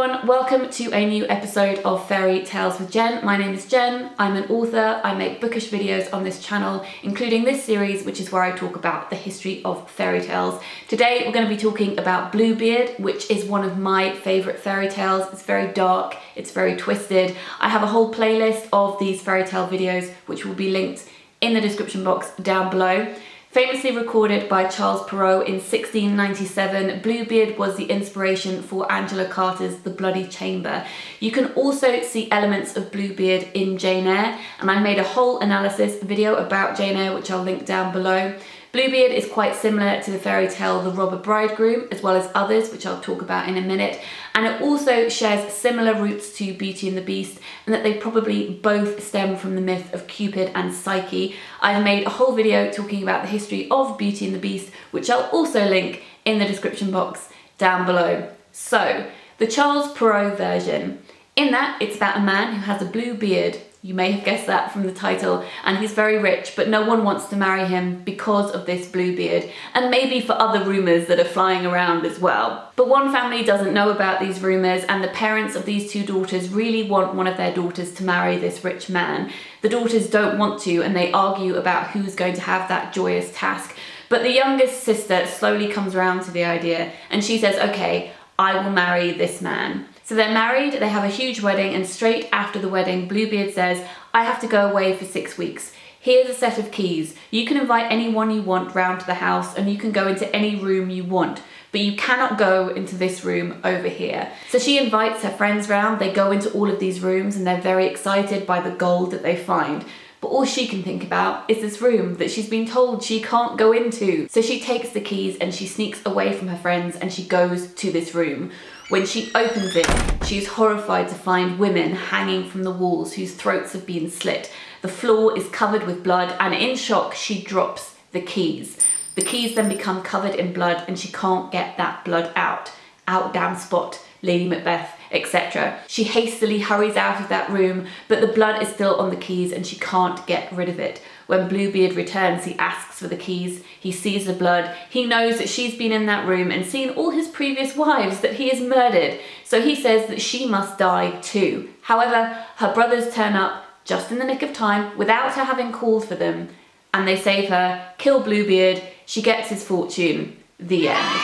everyone, welcome to a new episode of Fairy Tales with Jen. My name is Jen, I'm an author, I make bookish videos on this channel, including this series, which is where I talk about the history of fairy tales. Today we're going to be talking about Bluebeard, which is one of my favourite fairy tales. It's very dark, it's very twisted. I have a whole playlist of these fairy tale videos, which will be linked in the description box down below. Famously recorded by Charles Perrault in 1697, Bluebeard was the inspiration for Angela Carter's The Bloody Chamber. You can also see elements of Bluebeard in Jane Eyre, and I made a whole analysis video about Jane Eyre, which I'll link down below. Bluebeard is quite similar to the fairy tale The Robber Bridegroom, as well as others, which I'll talk about in a minute. And it also shares similar roots to Beauty and the Beast, and that they probably both stem from the myth of Cupid and Psyche. I've made a whole video talking about the history of Beauty and the Beast, which I'll also link in the description box down below. So, the Charles Perrault version. In that, it's about a man who has a blue beard. You may have guessed that from the title, and he's very rich, but no one wants to marry him because of this blue beard, and maybe for other rumours that are flying around as well. But one family doesn't know about these rumours, and the parents of these two daughters really want one of their daughters to marry this rich man. The daughters don't want to, and they argue about who's going to have that joyous task. But the youngest sister slowly comes around to the idea, and she says, okay, I will marry this man. So they're married, they have a huge wedding, and straight after the wedding, Bluebeard says, I have to go away for 6 weeks. Here's a set of keys. You can invite anyone you want round to the house, and you can go into any room you want, but you cannot go into this room over here. So she invites her friends round, they go into all of these rooms, and they're very excited by the gold that they find. But all she can think about is this room that she's been told she can't go into. So she takes the keys and she sneaks away from her friends and she goes to this room. When she opens it, she's horrified to find women hanging from the walls whose throats have been slit. The floor is covered with blood, and in shock, she drops the keys. The keys then become covered in blood and she can't get that blood out. Out, damn spot, Lady Macbeth, etc. She hastily hurries out of that room, but the blood is still on the keys and she can't get rid of it. When Bluebeard returns, he asks for the keys, he sees the blood, he knows that she's been in that room and seen all his previous wives that he has murdered, so he says that she must die too. However, her brothers turn up just in the nick of time without her having called for them, and they save her, kill Bluebeard, she gets his fortune. The end.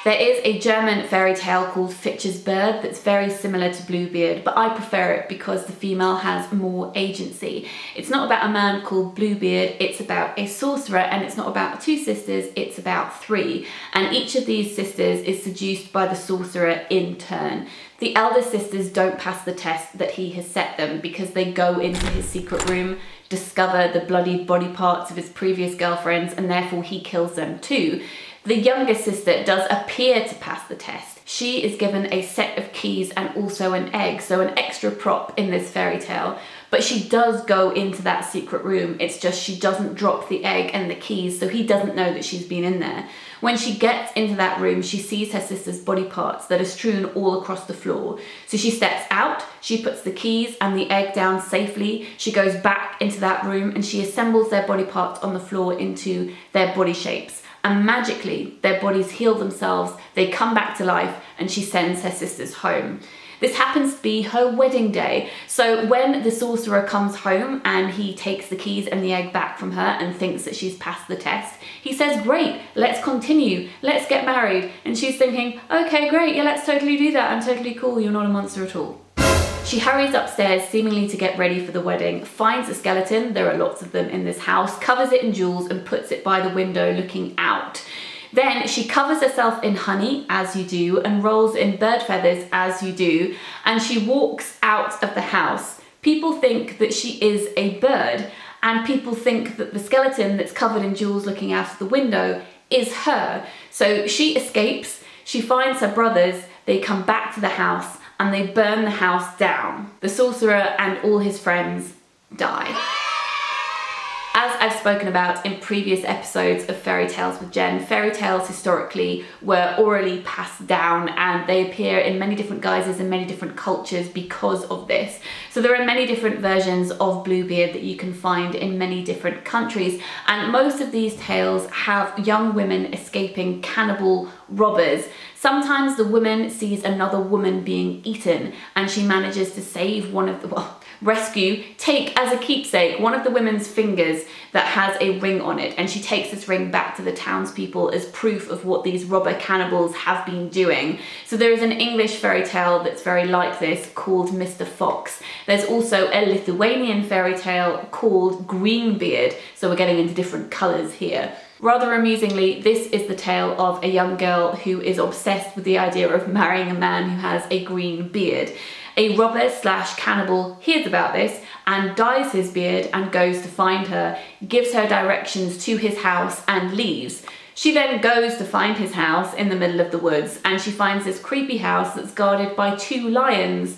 There is a German fairy tale called Fitch's Bird that's very similar to Bluebeard, but I prefer it because the female has more agency. It's not about a man called Bluebeard, it's about a sorcerer, and it's not about two sisters, it's about three. And each of these sisters is seduced by the sorcerer in turn. The elder sisters don't pass the test that he has set them because they go into his secret room, discover the bloodied body parts of his previous girlfriends, and therefore he kills them too. The youngest sister does appear to pass the test. She is given a set of keys and also an egg, so an extra prop in this fairy tale. But she does go into that secret room, it's just she doesn't drop the egg and the keys, so he doesn't know that she's been in there. When she gets into that room, she sees her sister's body parts that are strewn all across the floor. So she steps out, she puts the keys and the egg down safely, she goes back into that room and she assembles their body parts on the floor into their body shapes. And magically, their bodies heal themselves, they come back to life, and she sends her sisters home. This happens to be her wedding day, so when the sorcerer comes home and he takes the keys and the egg back from her and thinks that she's passed the test, he says, great, let's continue, let's get married. And she's thinking, okay, great, yeah, let's totally do that, I'm totally cool, you're not a monster at all. She hurries upstairs, seemingly to get ready for the wedding, finds a skeleton, there are lots of them in this house, covers it in jewels and puts it by the window looking out. Then she covers herself in honey, as you do, and rolls in bird feathers, as you do, and she walks out of the house. People think that she is a bird, and people think that the skeleton that's covered in jewels looking out of the window is her. So she escapes, she finds her brothers, they come back to the house, and they burn the house down. The sorcerer and all his friends die. as I've spoken about in previous episodes of Fairy Tales with Jen, fairy tales historically were orally passed down, and they appear in many different guises in many different cultures because of this. So there are many different versions of Bluebeard that you can find in many different countries, and most of these tales have young women escaping cannibal robbers. Sometimes the woman sees another woman being eaten and she manages to save one of the, take as a keepsake one of the women's fingers that has a ring on it, and she takes this ring back to the townspeople as proof of what these robber cannibals have been doing. So there is an English fairy tale that's very like this called Mr. Fox. There's also a Lithuanian fairy tale called Greenbeard, so we're getting into different colours here. Rather amusingly, this is the tale of a young girl who is obsessed with the idea of marrying a man who has a green beard. A robber / cannibal hears about this and dyes his beard and goes to find her, gives her directions to his house and leaves. She then goes to find his house in the middle of the woods, and she finds this creepy house that's guarded by 2 lions.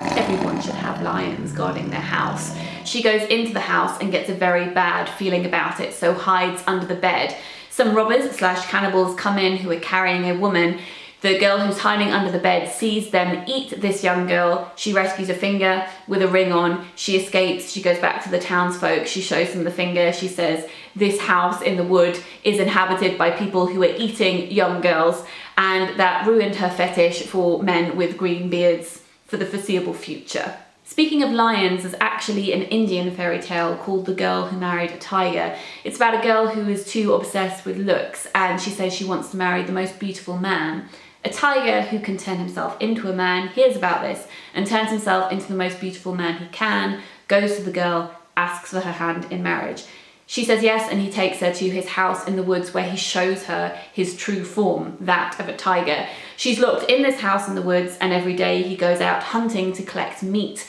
Everyone should have lions guarding their house. She goes into the house and gets a very bad feeling about it, so hides under the bed. Some robbers / cannibals come in who are carrying a woman. The girl who's hiding under the bed sees them eat this young girl. She rescues a finger with a ring on. She escapes. She goes back to the townsfolk. She shows them the finger. She says, this house in the wood is inhabited by people who are eating young girls, and that ruined her fetish for men with green beards for the foreseeable future. Speaking of lions, there's actually an Indian fairy tale called The Girl Who Married a Tiger. It's about a girl who is too obsessed with looks, and she says she wants to marry the most beautiful man. A tiger who can turn himself into a man hears about this and turns himself into the most beautiful man he can, goes to the girl, asks for her hand in marriage. She says yes, and he takes her to his house in the woods where he shows her his true form, that of a tiger. She's locked in this house in the woods, and every day he goes out hunting to collect meat.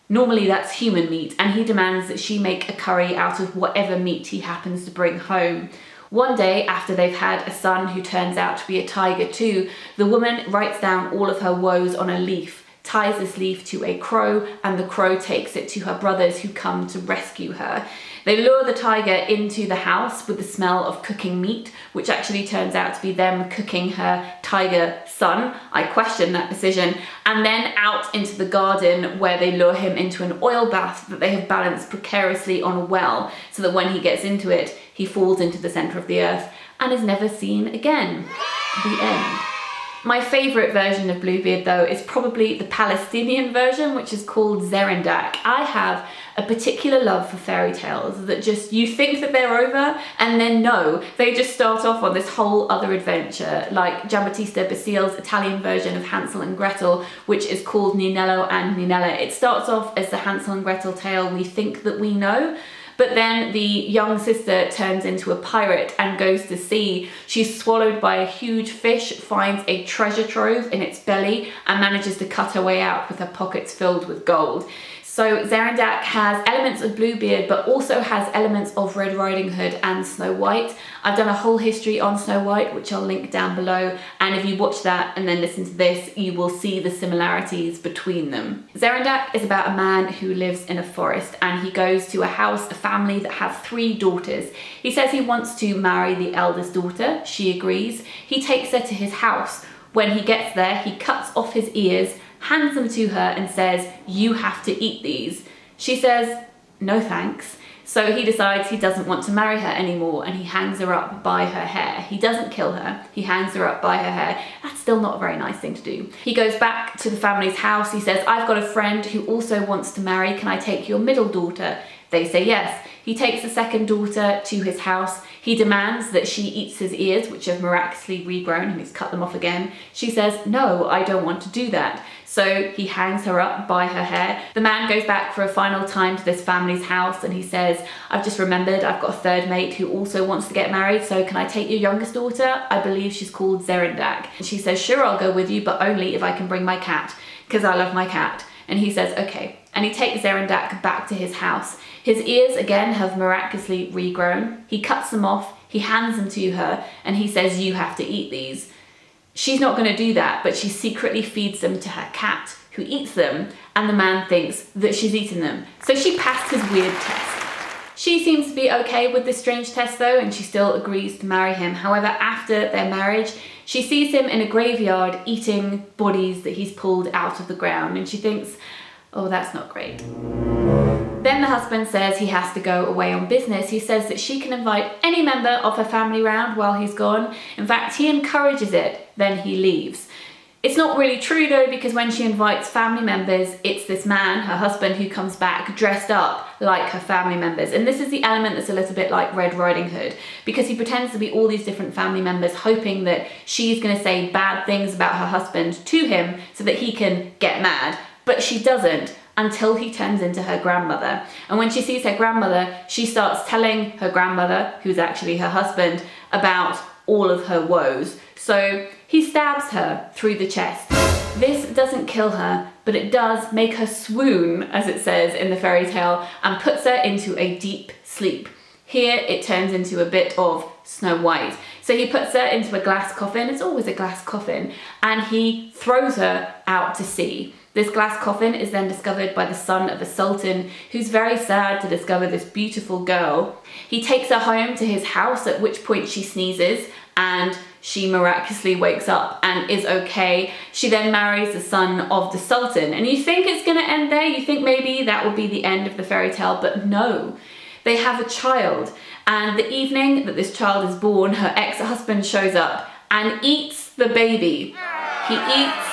Normally that's human meat, and he demands that she make a curry out of whatever meat he happens to bring home. One day, after they've had a son who turns out to be a tiger too, the woman writes down all of her woes on a leaf, ties this leaf to a crow, and the crow takes it to her brothers who come to rescue her. They lure the tiger into the house with the smell of cooking meat, which actually turns out to be them cooking her tiger son. I question that decision. And then out into the garden where they lure him into an oil bath that they have balanced precariously on a well, so that when he gets into it, he falls into the centre of the earth and is never seen again. The end. My favourite version of Bluebeard though is probably the Palestinian version, which is called Zerendak. I have a particular love for fairy tales that just, you think that they're over, and then no, they just start off on this whole other adventure, like Giambattista Basile's Italian version of Hansel and Gretel, which is called Ninello and Ninella. It starts off as the Hansel and Gretel tale we think that we know, but then the young sister turns into a pirate and goes to sea. She's swallowed by a huge fish, finds a treasure trove in its belly, and manages to cut her way out with her pockets filled with gold. So Zerendak has elements of Bluebeard, but also has elements of Red Riding Hood and Snow White. I've done a whole history on Snow White, which I'll link down below, and if you watch that and then listen to this, you will see the similarities between them. Zerendak is about a man who lives in a forest, and he goes to a house, a family that have 3 daughters. He says he wants to marry the eldest daughter. She agrees. He takes her to his house. When he gets there, he cuts off his ears, hands them to her and says, "You have to eat these." She says, "No thanks." So he decides he doesn't want to marry her anymore, and he hangs her up by her hair. He doesn't kill her, he hangs her up by her hair. That's still not a very nice thing to do. He goes back to the family's house. He says, "I've got a friend who also wants to marry. Can I take your middle daughter?" They say yes. He takes the second daughter to his house. He demands that she eats his ears, which have miraculously regrown, and he's cut them off again. She says, "No, I don't want to do that." So he hangs her up by her hair. The man goes back for a final time to this family's house, and he says, "I've just remembered I've got a third mate who also wants to get married, so can I take your youngest daughter? I believe she's called Zerendak." And she says, "Sure, I'll go with you, but only if I can bring my cat, because I love my cat." And he says, "Okay." And he takes Zerendak back to his house. His ears again have miraculously regrown. He cuts them off, he hands them to her, and he says, "You have to eat these." She's not going to do that, but she secretly feeds them to her cat, who eats them, and the man thinks that she's eaten them. So she passed his weird test. She seems to be okay with this strange test though, and she still agrees to marry him. However, after their marriage, she sees him in a graveyard eating bodies that he's pulled out of the ground, and she thinks, oh, that's not great. Then the husband says he has to go away on business. He says that she can invite any member of her family round while he's gone. In fact, he encourages it, then he leaves. It's not really true though, because when she invites family members, it's this man, her husband, who comes back dressed up like her family members. And this is the element that's a little bit like Red Riding Hood, because he pretends to be all these different family members, hoping that she's going to say bad things about her husband to him so that he can get mad. But she doesn't, until he turns into her grandmother. And when she sees her grandmother, she starts telling her grandmother, who's actually her husband, about all of her woes. So he stabs her through the chest. This doesn't kill her, but it does make her swoon, as it says in the fairy tale, and puts her into a deep sleep. Here it turns into a bit of Snow White. So he puts her into a glass coffin, it's always a glass coffin, and he throws her out to sea. This glass coffin is then discovered by the son of a sultan, who's very sad to discover this beautiful girl. He takes her home to his house, at which point she sneezes and she miraculously wakes up and is okay. She then marries the son of the sultan, and you think it's going to end there, you think maybe that will be the end of the fairy tale, but no. They have a child, and the evening that this child is born, her ex-husband shows up and eats the baby. He eats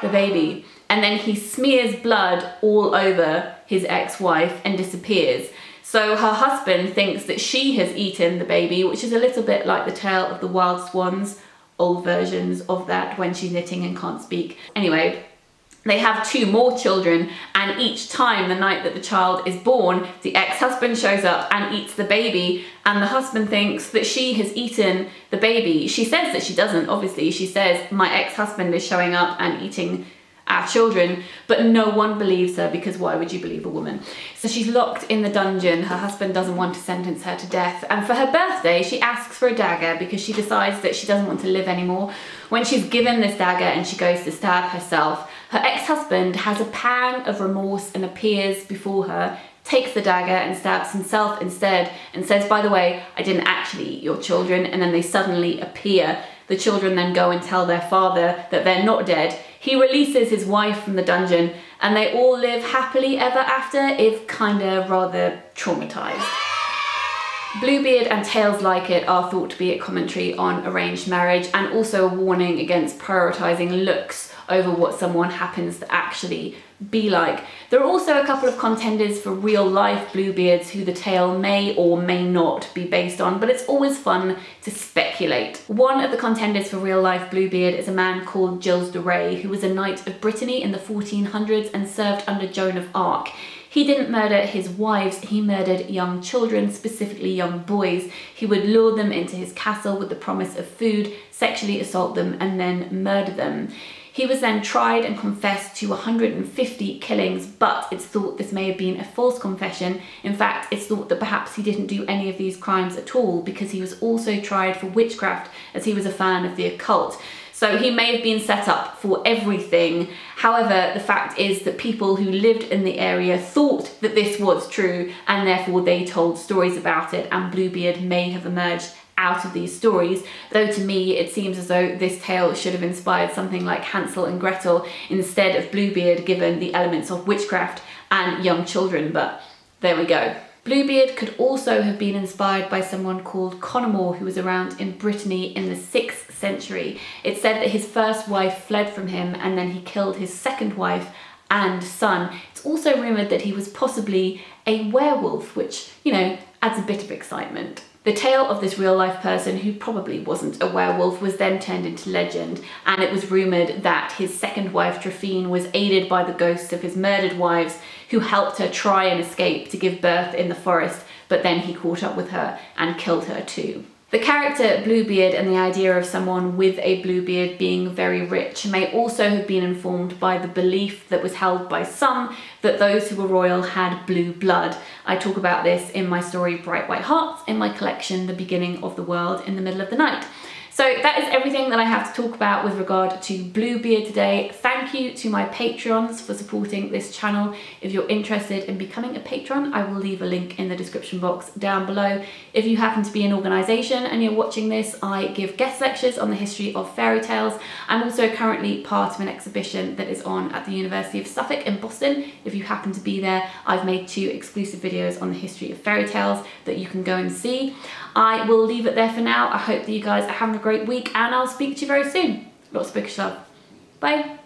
the baby, and then he smears blood all over his ex-wife and disappears. So her husband thinks that she has eaten the baby, which is a little bit like the tale of the wild swans, old versions of that when she's knitting and can't speak. Anyway, they have 2 more children, and each time, the night that the child is born, the ex-husband shows up and eats the baby, and the husband thinks that she has eaten the baby. She says that she doesn't, obviously. She says, my ex-husband is showing up and eating our children, but no one believes her, because why would you believe a woman? So she's locked in the dungeon. Her husband doesn't want to sentence her to death, and for her birthday she asks for a dagger because she decides that she doesn't want to live anymore. When she's given this dagger and she goes to stab herself, her ex-husband has a pang of remorse and appears before her, takes the dagger and stabs himself instead, and says, by the way, I didn't actually eat your children, and then they suddenly appear. The children then go and tell their father that they're not dead. He releases his wife from the dungeon, and they all live happily ever after, if kinda rather traumatized. Bluebeard and tales like it are thought to be a commentary on arranged marriage, and also a warning against prioritizing looks over what someone happens to actually be like. There are also a couple of contenders for real life Bluebeards who the tale may or may not be based on, but it's always fun to speculate. One of the contenders for real life Bluebeard is a man called Gilles de Rais, who was a knight of Brittany in the 1400s and served under Joan of Arc. He didn't murder his wives, he murdered young children, specifically young boys. He would lure them into his castle with the promise of food, sexually assault them, and then murder them. He was then tried and confessed to 150 killings, but it's thought this may have been a false confession. In fact, it's thought that perhaps he didn't do any of these crimes at all, because he was also tried for witchcraft, as he was a fan of the occult. So he may have been set up for everything. However, the fact is that people who lived in the area thought that this was true, and therefore they told stories about it, and Bluebeard may have emerged out of these stories, though to me it seems as though this tale should have inspired something like Hansel and Gretel instead of Bluebeard, given the elements of witchcraft and young children, but there we go. Bluebeard could also have been inspired by someone called Connemore, who was around in Brittany in the 6th century. It's said that his first wife fled from him, and then he killed his second wife and son. It's also rumoured that he was possibly a werewolf, which, you know, adds a bit of excitement. The tale of this real-life person, who probably wasn't a werewolf, was then turned into legend, and it was rumoured that his second wife, Trophine, was aided by the ghosts of his murdered wives, who helped her try and escape to give birth in the forest, but then he caught up with her and killed her too. The character Bluebeard and the idea of someone with a Bluebeard being very rich may also have been informed by the belief that was held by some that those who were royal had blue blood. I talk about this in my story Bright White Hearts in my collection The Beginning of the World in the Middle of the Night. So that is everything that I have to talk about with regard to Bluebeard today. Thank Thank you to my Patreons for supporting this channel. If you're interested in becoming a patron, I will leave a link in the description box down below. If you happen to be an organisation and you're watching this, I give guest lectures on the history of fairy tales. I'm also currently part of an exhibition that is on at the University of Suffolk in Boston. If you happen to be there, I've made 2 exclusive videos on the history of fairy tales that you can go and see. I will leave it there for now. I hope that you guys are having a great week, and I'll speak to you very soon. Lots of bookish love. Bye.